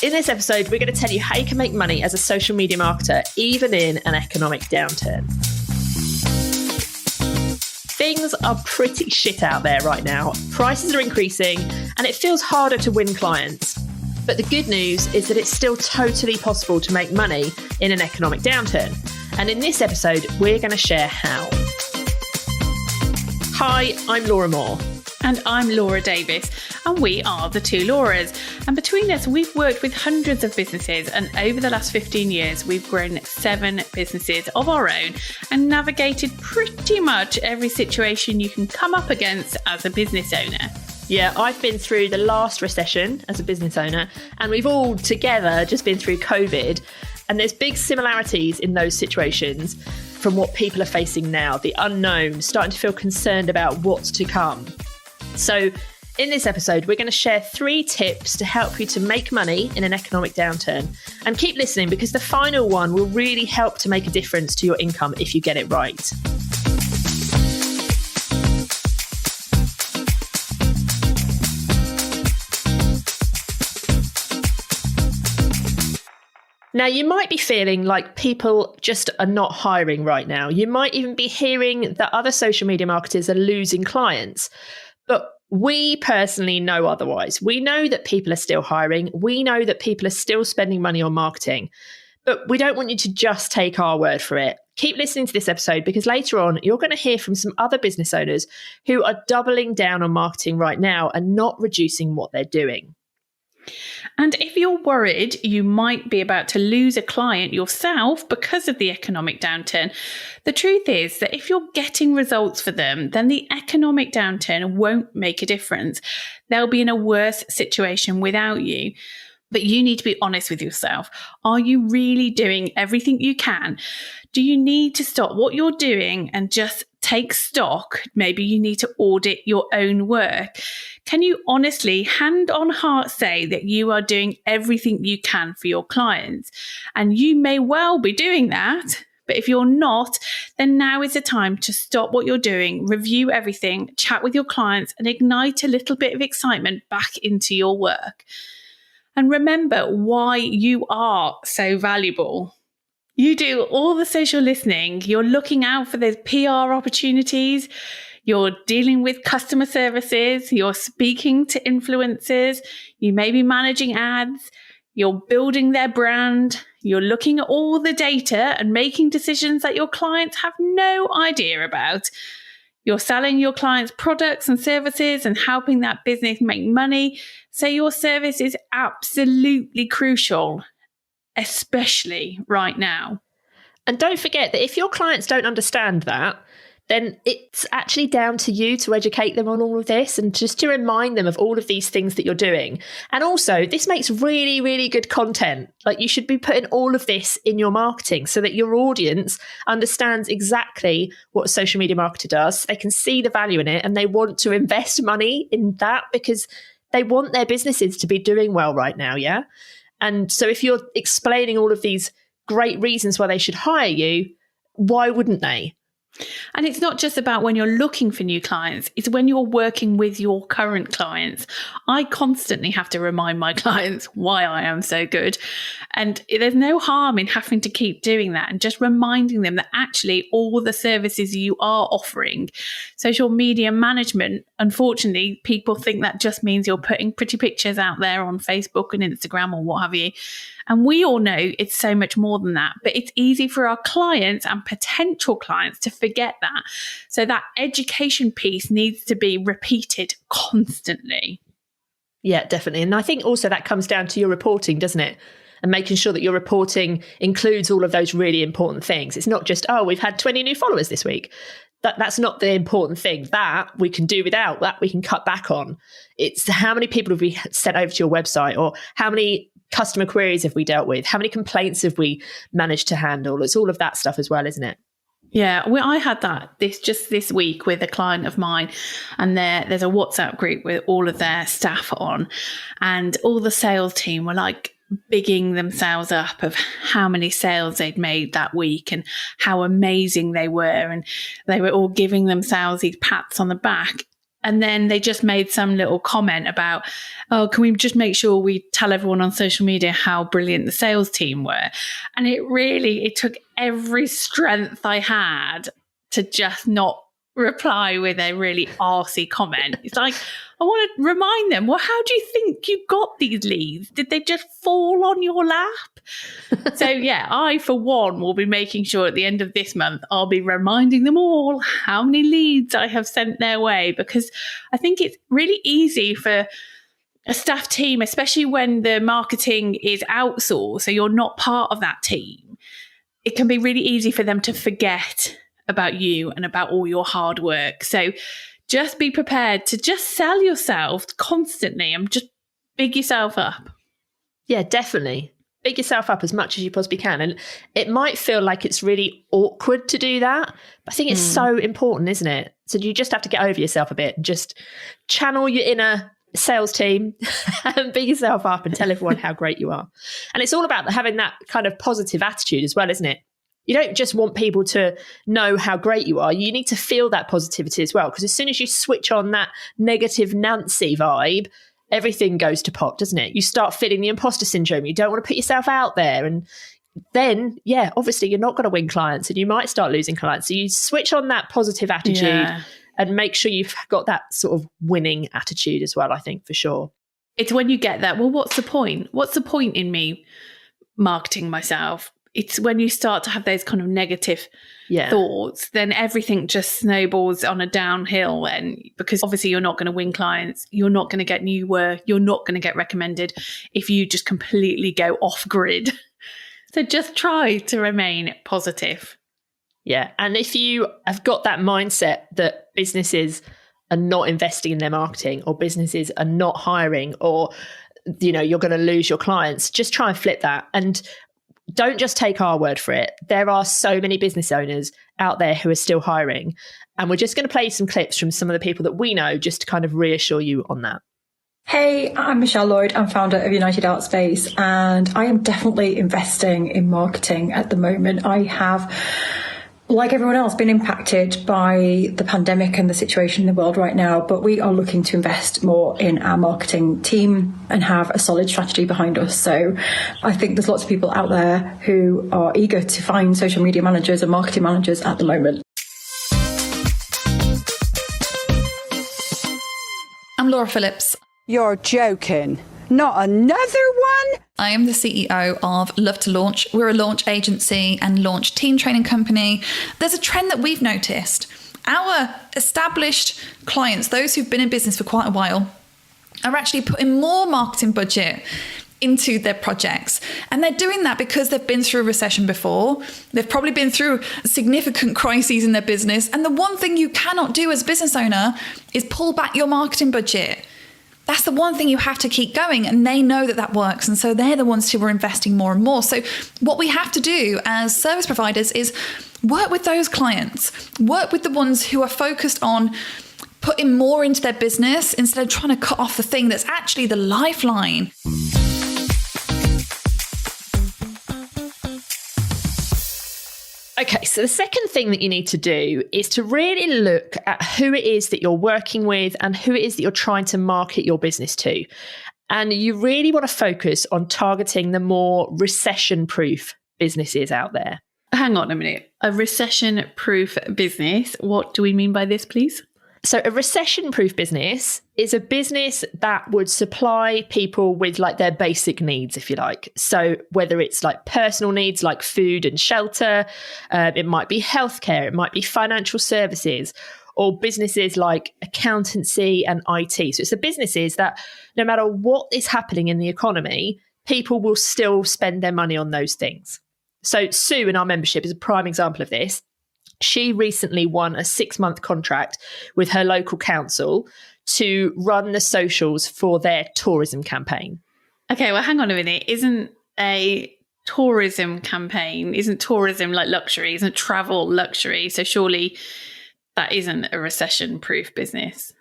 In this episode, we're going to tell you how you can make money as a social media marketer, even in an economic downturn. Things are pretty shit out there right now. Prices are increasing and it feels harder to win clients. But the good news is that it's still totally possible to make money in an economic downturn. And in this episode, we're going to share how. Hi, I'm Laura Moore. And I'm Laura Davis, and we are the two Lauras. And between us, we've worked with hundreds of businesses, and over the last 15 years, we've grown 7 businesses of our own and navigated pretty much every situation you can come up against as a business owner. Yeah, I've been through the last recession as a business owner, and we've all together just been through COVID. And there's big similarities in those situations from what people are facing now, the unknown, starting to feel concerned about what's to come. So in this episode, we're going to share 3 tips to help you to make money in an economic downturn. And keep listening because the final one will really help to make a difference to your income if you get it right. Now, you might be feeling like people just are not hiring right now. You might even be hearing that other social media marketers are losing clients. But we personally know otherwise. We know that people are still hiring. We know that people are still spending money on marketing. But we don't want you to just take our word for it. Keep listening to this episode because later on, you're going to hear from some other business owners who are doubling down on marketing right now and not reducing what they're doing. And if you're worried you might be about to lose a client yourself because of the economic downturn, the truth is that if you're getting results for them, then the economic downturn won't make a difference. They'll be in a worse situation without you. But you need to be honest with yourself. Are you really doing everything you can? Do you need to stop what you're doing and just take stock? Maybe you need to audit your own work. Can you honestly, hand on heart, say that you are doing everything you can for your clients? And you may well be doing that. But if you're not, then now is the time to stop what you're doing, review everything, chat with your clients, and ignite a little bit of excitement back into your work. And remember why you are so valuable. You do all the social listening, you're looking out for those PR opportunities, you're dealing with customer services, you're speaking to influencers, you may be managing ads, you're building their brand, you're looking at all the data and making decisions that your clients have no idea about. You're selling your clients products and services and helping that business make money. So your service is absolutely crucial, especially right now. And don't forget that if your clients don't understand that, then it's actually down to you to educate them on all of this and just to remind them of all of these things that you're doing. And also, this makes really, really good content. Like, you should be putting all of this in your marketing so that your audience understands exactly what a social media marketer does. They can see the value in it and they want to invest money in that because they want their businesses to be doing well right now, yeah? And so if you're explaining all of these great reasons why they should hire you, why wouldn't they? And it's not just about when you're looking for new clients, it's when you're working with your current clients. I constantly have to remind my clients why I am so good. And there's no harm in having to keep doing that and just reminding them that actually all the services you are offering, social media management, unfortunately, people think that just means you're putting pretty pictures out there on Facebook and Instagram or what have you. And we all know it's so much more than that, but it's easy for our clients and potential clients to forget that. So that education piece needs to be repeated constantly. Yeah, definitely. And I think also that comes down to your reporting, doesn't it? And making sure that your reporting includes all of those really important things. It's not just, oh, we've had 20 new followers this week. That's not the important thing. That we can do without, that we can cut back on. It's how many people have we sent over to your website, or how many customer queries have we dealt with? How many complaints have we managed to handle? It's all of that stuff as well, isn't it? Yeah, well, I had that this week with a client of mine, and there's a WhatsApp group with all of their staff on, and all the sales team were like bigging themselves up of how many sales they'd made that week and how amazing they were, and they were all giving themselves these pats on the back. And then they just made some little comment about, oh, can we just make sure we tell everyone on social media how brilliant the sales team were? And it took every strength I had to just not reply with a really arsey comment. It's like, I want to remind them, well, how do you think you got these leads? Did they just fall on your lap? So yeah, I, for one, will be making sure at the end of this month, I'll be reminding them all how many leads I have sent their way, because I think it's really easy for a staff team, especially when the marketing is outsourced, so you're not part of that team. It can be really easy for them to forget about you and about all your hard work. So just be prepared to just sell yourself constantly and just big yourself up. Yeah, definitely. Big yourself up as much as you possibly can. And it might feel like it's really awkward to do that, but I think it's so important, isn't it? So you just have to get over yourself a bit. Just channel your inner sales team and big yourself up and tell everyone how great you are. And it's all about having that kind of positive attitude as well, isn't it? You don't just want people to know how great you are. You need to feel that positivity as well. Because as soon as you switch on that negative Nancy vibe, everything goes to pot, doesn't it? You start feeling the imposter syndrome. You don't want to put yourself out there. And then, yeah, obviously you're not going to win clients and you might start losing clients. So you switch on that positive attitude and make sure you've got that sort of winning attitude as well, I think, for sure. It's when you get that, well, what's the point? What's the point in me marketing myself? It's when you start to have those kind of negative thoughts, then everything just snowballs on a downhill. And because obviously you're not going to win clients, you're not going to get new work, you're not going to get recommended if you just completely go off grid. So just try to remain positive. Yeah. And if you have got that mindset that businesses are not investing in their marketing or businesses are not hiring or, you know, you're going to lose your clients, just try and flip that. And don't just take our word for it. There are so many business owners out there who are still hiring. And we're just going to play some clips from some of the people that we know just to kind of reassure you on that. Hey, I'm Michelle Lloyd. I'm founder of United Art Space, and I am definitely investing in marketing at the moment. I have, like everyone else, been impacted by the pandemic and the situation in the world right now, but we are looking to invest more in our marketing team and have a solid strategy behind us. So I think there's lots of people out there who are eager to find social media managers and marketing managers at the moment. I'm Laura Phillips. You're joking. Not another one? I am the CEO of Love to Launch. We're a launch agency and launch team training company. There's a trend that we've noticed. Our established clients, those who've been in business for quite a while, are actually putting more marketing budget into their projects. And they're doing that because they've been through a recession before. They've probably been through significant crises in their business. And the one thing you cannot do as a business owner is pull back your marketing budget. That's the one thing you have to keep going, and they know that that works. And so they're the ones who are investing more and more. So what we have to do as service providers is work with those clients, work with the ones who are focused on putting more into their business instead of trying to cut off the thing that's actually the lifeline. Okay, so the second thing that you need to do is to really look at who it is that you're working with and who it is that you're trying to market your business to. And you really want to focus on targeting the more recession-proof businesses out there. Hang on a minute. A recession-proof business. What do we mean by this, please? So a recession-proof business is a business that would supply people with like their basic needs, if you like. So whether it's like personal needs like food and shelter, it might be healthcare, it might be financial services, or businesses like accountancy and IT. So it's the businesses that no matter what is happening in the economy, people will still spend their money on those things. So Sue in our membership is a prime example of this. She recently won a 6-month contract with her local council to run the socials for their tourism campaign. Okay, well, hang on a minute. Isn't tourism like luxury? Isn't travel luxury? So surely that isn't a recession-proof business.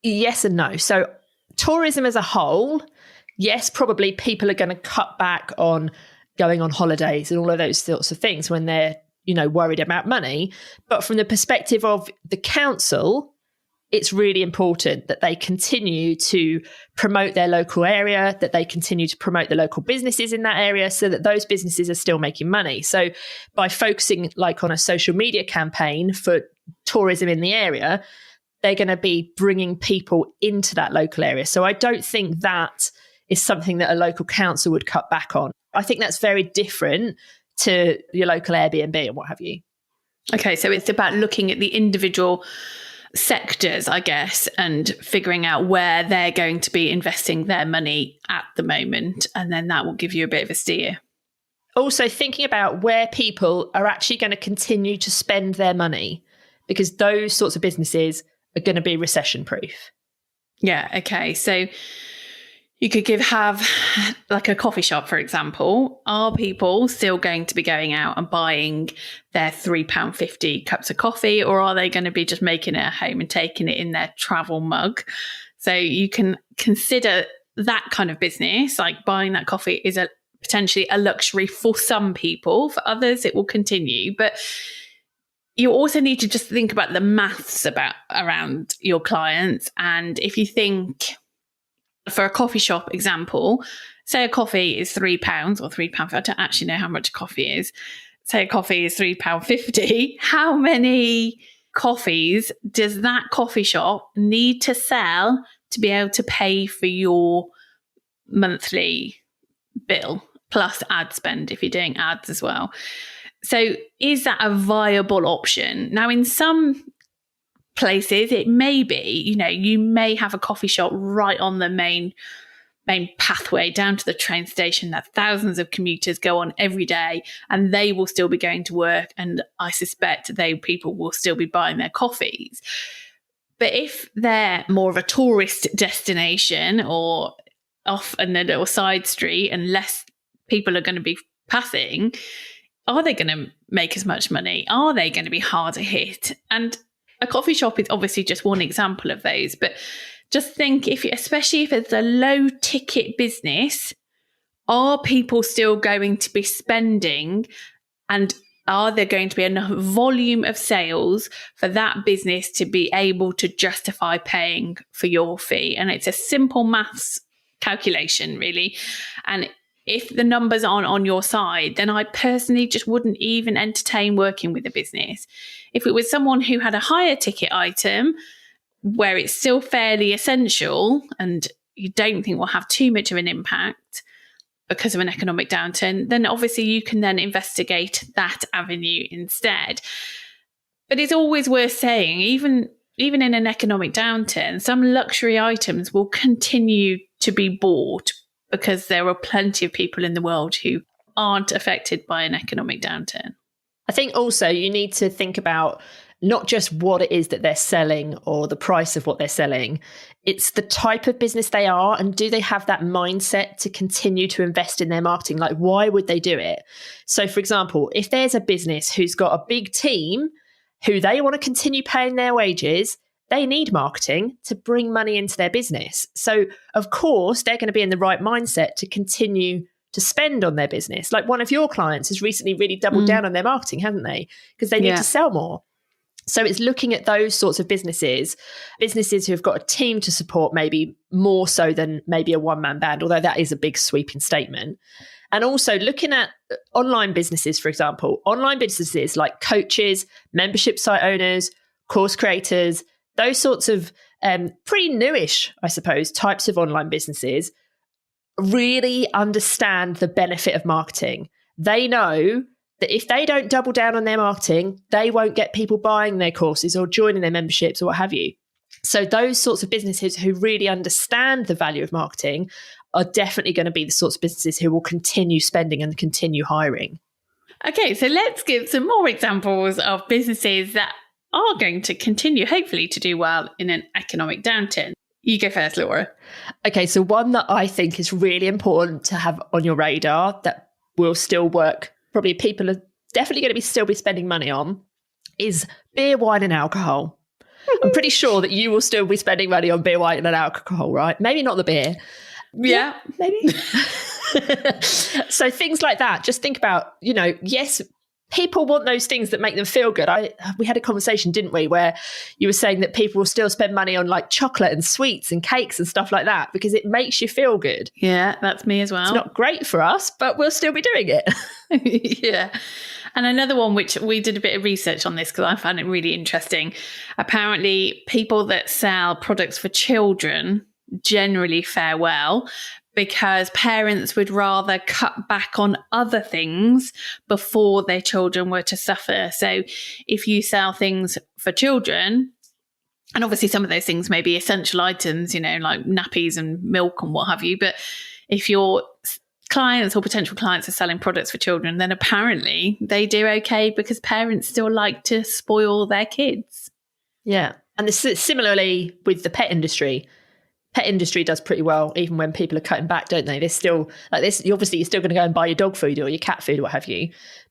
Yes and no. So tourism as a whole, yes, probably people are going to cut back on going on holidays and all of those sorts of things when they're worried about money. But from the perspective of the council, it's really important that they continue to promote their local area, that they continue to promote the local businesses in that area so that those businesses are still making money. So by focusing like on a social media campaign for tourism in the area, they're going to be bringing people into that local area. So I don't think that is something that a local council would cut back on. I think that's very different to your local Airbnb and what have you. Okay, so it's about looking at the individual sectors, I guess, and figuring out where they're going to be investing their money at the moment. And then that will give you a bit of a steer. Also thinking about where people are actually going to continue to spend their money, because those sorts of businesses are going to be recession proof. Yeah, okay. So you could have like a coffee shop, for example. Are people still going to be going out and buying their £3.50 cups of coffee, or are they going to be just making it at home and taking it in their travel mug? So you can consider that kind of business, like buying that coffee is potentially a luxury for some people. For others, it will continue. But you also need to just think about the maths around your clients. And if you think, for a coffee shop example, say a coffee is £3 or £3.50. I don't actually know how much coffee is. Say a coffee is £3.50. How many coffees does that coffee shop need to sell to be able to pay for your monthly bill, plus ad spend if you're doing ads as well? So is that a viable option? Now, in some places it may be, you may have a coffee shop right on the main pathway down to the train station that thousands of commuters go on every day, and they will still be going to work, and I suspect people will still be buying their coffees. But if they're more of a tourist destination or off in a little side street and less people are going to be passing, are they going to make as much money? Are they going to be harder hit? And a coffee shop is obviously just one example of those, but just think, especially if it's a low ticket business, are people still going to be spending, and are there going to be enough volume of sales for that business to be able to justify paying for your fee? And it's a simple maths calculation, really. And if the numbers aren't on your side, then I personally just wouldn't even entertain working with a business. If it was someone who had a higher ticket item where it's still fairly essential and you don't think will have too much of an impact because of an economic downturn, then obviously you can then investigate that avenue instead. But it's always worth saying, even in an economic downturn, some luxury items will continue to be bought because there are plenty of people in the world who aren't affected by an economic downturn. I think also you need to think about not just what it is that they're selling or the price of what they're selling. It's the type of business they are, and do they have that mindset to continue to invest in their marketing? Like, why would they do it? So, for example, if there's a business who's got a big team who they want to continue paying their wages, they need marketing to bring money into their business. So, of course, they're going to be in the right mindset to continue to spend on their business. Like one of your clients has recently really doubled down on their marketing, haven't they? Because they need to sell more. So it's looking at those sorts of businesses who have got a team to support, maybe more so than maybe a one-man band, although that is a big sweeping statement. And also looking at online businesses, for example, online businesses like coaches, membership site owners, course creators, those sorts of pretty newish, I suppose, types of online businesses really understand the benefit of marketing. They know that if they don't double down on their marketing, they won't get people buying their courses or joining their memberships or what have you. So those sorts of businesses who really understand the value of marketing are definitely going to be the sorts of businesses who will continue spending and continue hiring. Okay, so let's give some more examples of businesses that are going to continue, hopefully, to do well in an economic downturn. You go first, Laura. Okay, so one that I think is really important to have on your radar that will still work, probably people are definitely going to still be spending money on, is beer, wine and alcohol. I'm pretty sure that you will still be spending money on beer, wine and alcohol, right? Maybe not the beer. Yeah, maybe. So things like that, just think about, yes, people want those things that make them feel good. We had a conversation, didn't we, where you were saying that people will still spend money on like chocolate and sweets and cakes and stuff like that because it makes you feel good. Yeah, that's me as well. It's not great for us, but we'll still be doing it. Yeah. And another one, which we did a bit of research on this because I found it really interesting. Apparently, people that sell products for children generally fare well, because parents would rather cut back on other things before their children were to suffer. So if you sell things for children, and obviously some of those things may be essential items, like nappies and milk and what have you, but if your clients or potential clients are selling products for children, then apparently they do okay because parents still like to spoil their kids. Yeah. And similarly with the pet industry. Pet industry does pretty well, even when people are cutting back, don't they? There's still like this. Obviously, you're still going to go and buy your dog food or your cat food or what have you.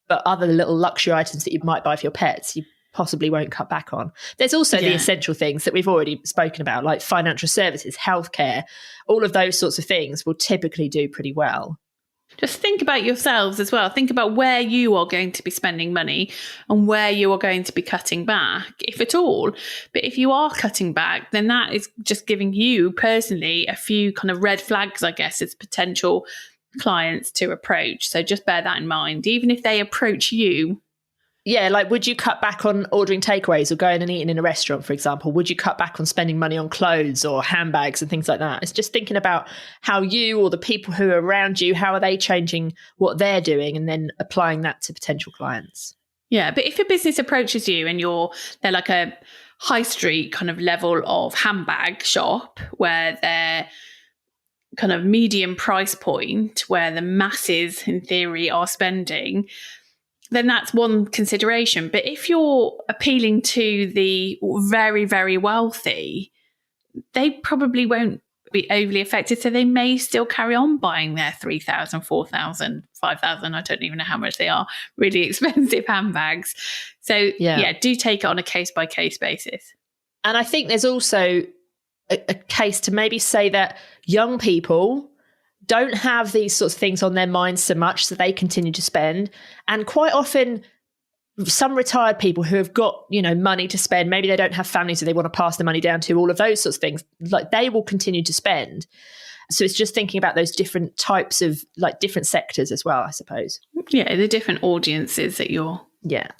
But other little luxury items that you might buy for your pets, you possibly won't cut back on. There's also the essential things that we've already spoken about, like financial services, healthcare, all of those sorts of things will typically do pretty well. Just think about yourselves as well. Think about where you are going to be spending money and where you are going to be cutting back, if at all. But if you are cutting back, then that is just giving you personally a few kind of red flags, I guess, as potential clients to approach. So just bear that in mind. Even if they approach you. Yeah, like would you cut back on ordering takeaways or going and eating in a restaurant, for example? Would you cut back on spending money on clothes or handbags and things like that? It's just thinking about how you or the people who are around you, how are they changing what they're doing and then applying that to potential clients. Yeah, but if a business approaches you and they're like a high street kind of level of handbag shop where they're kind of medium price point where the masses in theory are spending, then that's one consideration. But if you're appealing to the very, very wealthy, they probably won't be overly affected. So they may still carry on buying their 3,000, 4,000, 5,000. I don't even know how much they are, really expensive handbags. So do take it on a case by case basis. And I think there's also a case to maybe say that young people don't have these sorts of things on their minds so much, so they continue to spend. And quite often, some retired people who have got, money to spend, maybe they don't have families that they want to pass the money down to, all of those sorts of things, like they will continue to spend. So it's just thinking about those different types of, like different sectors as well, I suppose. Yeah, the different audiences that your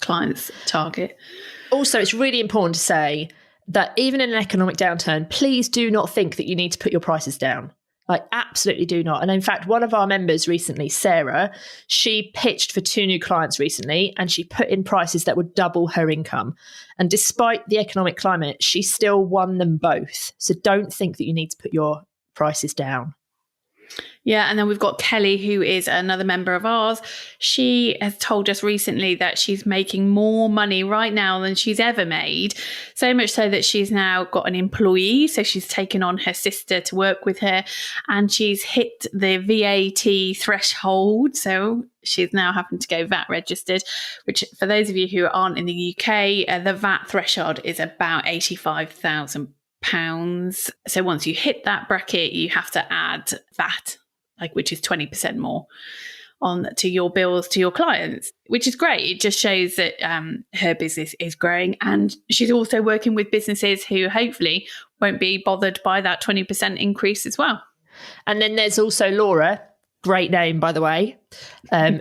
clients target. Also, it's really important to say that even in an economic downturn, please do not think that you need to put your prices down. Like, absolutely do not. And in fact, one of our members recently, Sarah, she pitched for 2 new clients recently and she put in prices that would double her income. And despite the economic climate, she still won them both. So don't think that you need to put your prices down. Yeah, and then we've got Kelly, who is another member of ours. She has told us recently that she's making more money right now than she's ever made. So much so that she's now got an employee. So she's taken on her sister to work with her and she's hit the VAT threshold. So she's now having to go VAT registered, which for those of you who aren't in the UK, the VAT threshold is about £85,000. So once you hit that bracket, you have to add VAT, which is 20% more on to your bills to your clients, which is great. It just shows that her business is growing, and she's also working with businesses who hopefully won't be bothered by that 20% increase as well. And then there's also Laura, great name, by the way,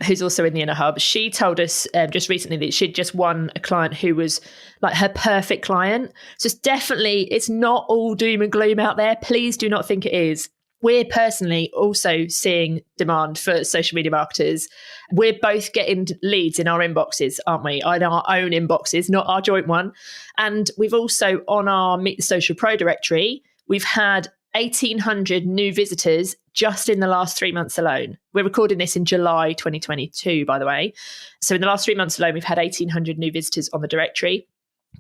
who's also in the Inner Hub. She told us just recently that she'd just won a client who was like her perfect client. So it's not all doom and gloom out there. Please do not think it is. We're personally also seeing demand for social media marketers. We're both getting leads in our inboxes, aren't we? In our own inboxes, not our joint one. And we've also, on our Meet the Social Pro directory, we've had 1,800 new visitors just in the last 3 months alone. We're recording this in July 2022, by the way. So in the last 3 months alone, we've had 1,800 new visitors on the directory.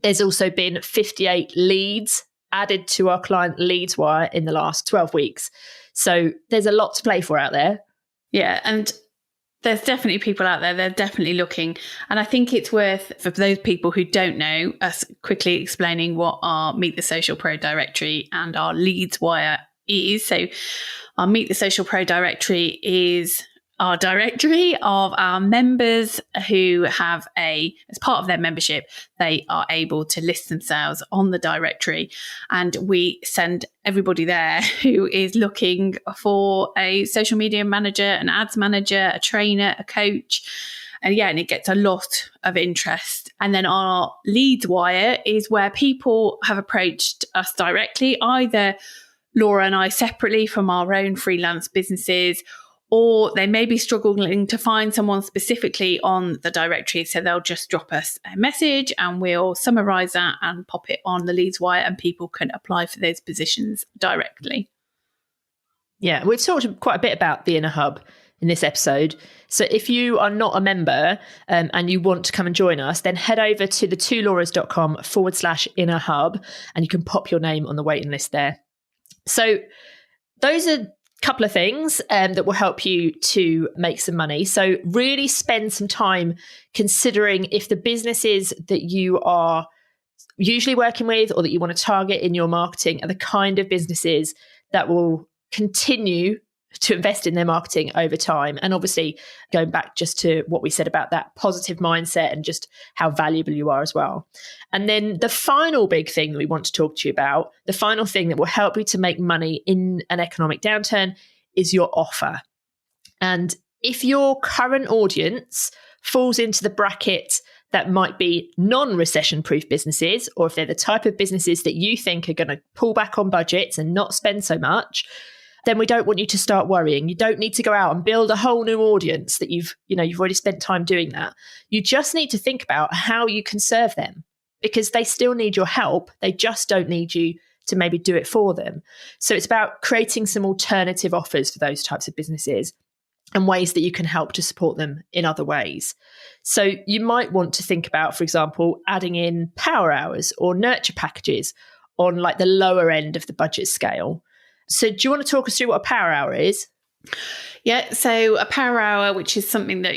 There's also been 58 leads added to our client leads wire in the last 12 weeks. So there's a lot to play for out there. Yeah, and there's definitely people out there. They're definitely looking. And I think it's worth, for those people who don't know, us quickly explaining what our Meet the Social Pro directory and our leads wire is. So our Meet the Social Pro directory is our directory of our members who have as part of their membership, they are able to list themselves on the directory. And we send everybody there who is looking for a social media manager, an ads manager, a trainer, a coach. And it gets a lot of interest. And then our leads wire is where people have approached us directly, either Laura and I separately from our own freelance businesses, or they may be struggling to find someone specifically on the directory. So they'll just drop us a message and we'll summarize that and pop it on the leads wire, and people can apply for those positions directly. Yeah, we've talked quite a bit about the Inner Hub in this episode. So if you are not a member and you want to come and join us, then head over to the2lauras.com/Inner Hub and you can pop your name on the waiting list there. So those are couple of things that will help you to make some money. So really spend some time considering if the businesses that you are usually working with or that you want to target in your marketing are the kind of businesses that will continue to invest in their marketing over time. And obviously going back just to what we said about that positive mindset and just how valuable you are as well. And then the final big thing that we want to talk to you about, the final thing that will help you to make money in an economic downturn, is your offer. And if your current audience falls into the bracket that might be non-recession proof businesses, or if they're the type of businesses that you think are going to pull back on budgets and not spend so much, then we don't want you to start worrying. You don't need to go out and build a whole new audience that you've already spent time doing that. You just need to think about how you can serve them, because they still need your help. They just don't need you to maybe do it for them. So it's about creating some alternative offers for those types of businesses and ways that you can help to support them in other ways. So you might want to think about, for example, adding in power hours or nurture packages on like the lower end of the budget scale. So do you want to talk us through what a power hour is? Yeah, so a power hour, which is something that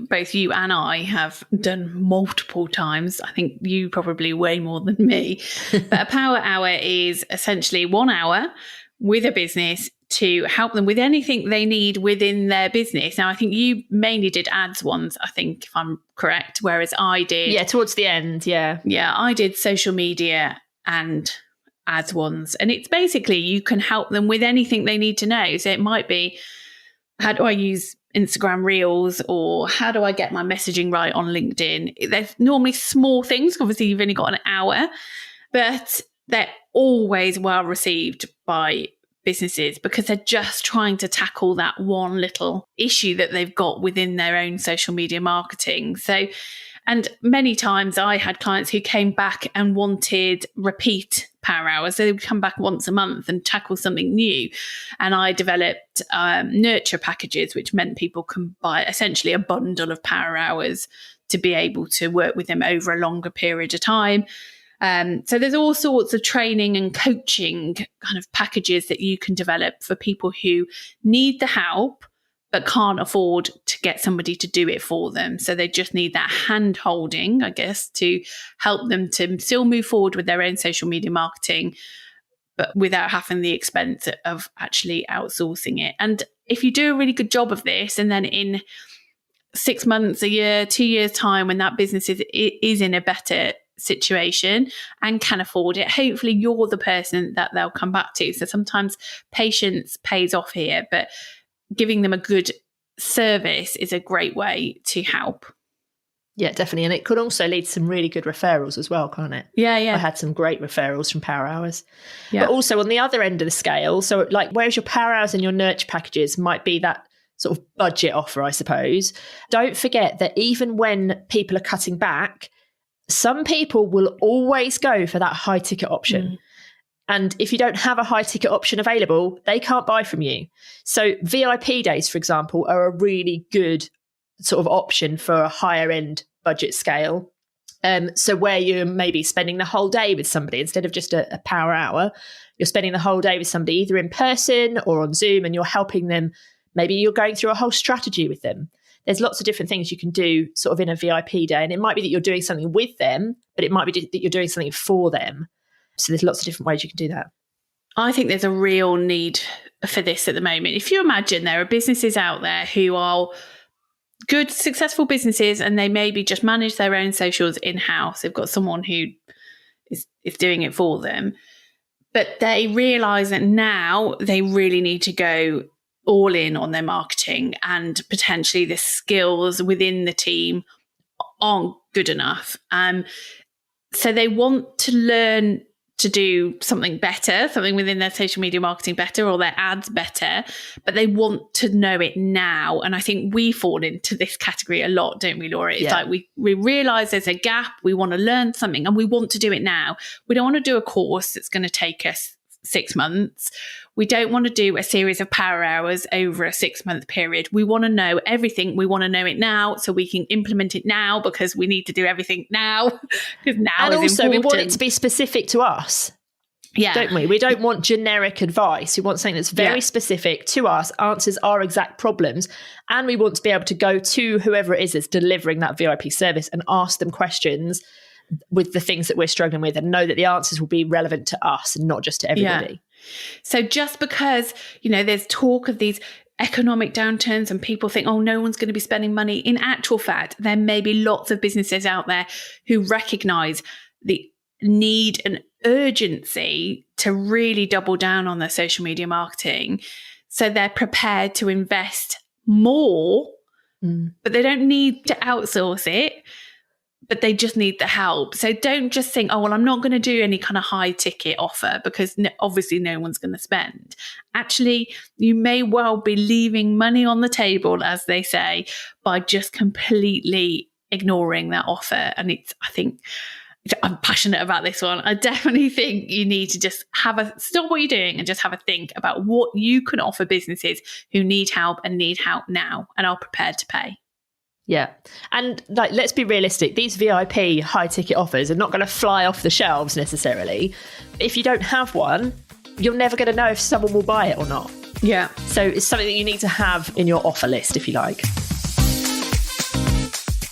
both you and I have done multiple times. I think you probably way more than me. But a power hour is essentially 1 hour with a business to help them with anything they need within their business. Now, I think you mainly did ads ones, I think, if I'm correct, whereas I did... Yeah, towards the end, yeah. Yeah, I did social media and ads ones. And it's basically you can help them with anything they need to know. So it might be, how do I use Instagram Reels, or how do I get my messaging right on LinkedIn? They're normally small things. Obviously, you've only got an hour, but they're always well received by businesses because they're just trying to tackle that one little issue that they've got within their own social media marketing. So, and many times I had clients who came back and wanted repeat power hours. So they would come back once a month and tackle something new. And I developed nurture packages, which meant people can buy essentially a bundle of power hours to be able to work with them over a longer period of time. So there's all sorts of training and coaching kind of packages that you can develop for people who need the help but can't afford to get somebody to do it for them. So they just need that hand holding, I guess, to help them to still move forward with their own social media marketing, but without having the expense of actually outsourcing it. And if you do a really good job of this, and then in 6 months, a year, 2 years' time, when that business is in a better situation and can afford it, hopefully you're the person that they'll come back to. So sometimes patience pays off here, but giving them a good service is a great way to help. Yeah, definitely. And it could also lead to some really good referrals as well, can't it? Yeah. I had some great referrals from power hours. Yeah. But also on the other end of the scale, so like whereas your power hours and your nurture packages might be that sort of budget offer, I suppose, don't forget that even when people are cutting back, some people will always go for that high ticket option. And if you don't have a high ticket option available, they can't buy from you. So VIP days, for example, are a really good sort of option for a higher end budget scale. So where you're maybe spending the whole day with somebody instead of just a power hour, you're spending the whole day with somebody either in person or on Zoom, and you're helping them. Maybe you're going through a whole strategy with them. There's lots of different things you can do sort of in a VIP day. And it might be that you're doing something with them, but it might be that you're doing something for them. So there's lots of different ways you can do that. I think there's a real need for this at the moment. If you imagine there are businesses out there who are good, successful businesses, and they maybe just manage their own socials in-house. They've got someone who is doing it for them. But they realise that now they really need to go all in on their marketing, and potentially the skills within the team aren't good enough. So they want to learn to do something better, something within their social media marketing better, or their ads better, but they want to know it now. And I think we fall into this category a lot, don't we, Laura? It's like we realise there's a gap, we want to learn something, and we want to do it now. We don't want to do a course that's going to take us 6 months. We don't want to do a series of power hours over a 6-month period. We want to know everything. We want to know it now so we can implement it now, because we need to do everything now, because now and is also important. We want it to be specific to us. Yeah. Don't we? We don't want generic advice. We want something that's very specific to us, answers our exact problems. And we want to be able to go to whoever it is that's delivering that VIP service and ask them questions with the things that we're struggling with, and know that the answers will be relevant to us and not just to everybody. Yeah. So just because, there's talk of these economic downturns and people think, oh, no one's going to be spending money. In actual fact, there may be lots of businesses out there who recognise the need and urgency to really double down on their social media marketing. So they're prepared to invest more, but they don't need to outsource it, but they just need the help. So don't just think, oh, well, I'm not going to do any kind of high ticket offer because obviously no one's going to spend. Actually, you may well be leaving money on the table, as they say, by just completely ignoring that offer. And I'm passionate about this one. I definitely think you need to just stop what you're doing and just have a think about what you can offer businesses who need help now and are prepared to pay. Yeah. And let's be realistic. These VIP high ticket offers are not going to fly off the shelves necessarily. If you don't have one, you're never going to know if someone will buy it or not. Yeah. So it's something that you need to have in your offer list, if you like.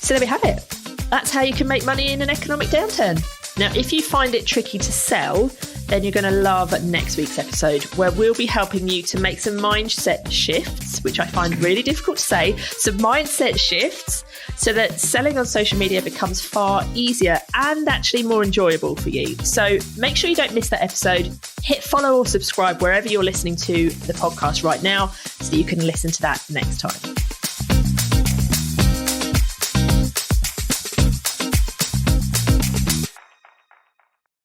So there we have it. That's how you can make money in an economic downturn. Now, if you find it tricky to sell, then you're going to love next week's episode, where we'll be helping you to make some mindset shifts, which I find really difficult to say, some mindset shifts, so that selling on social media becomes far easier and actually more enjoyable for you. So make sure you don't miss that episode. Hit follow or subscribe wherever you're listening to the podcast right now, so you can listen to that next time.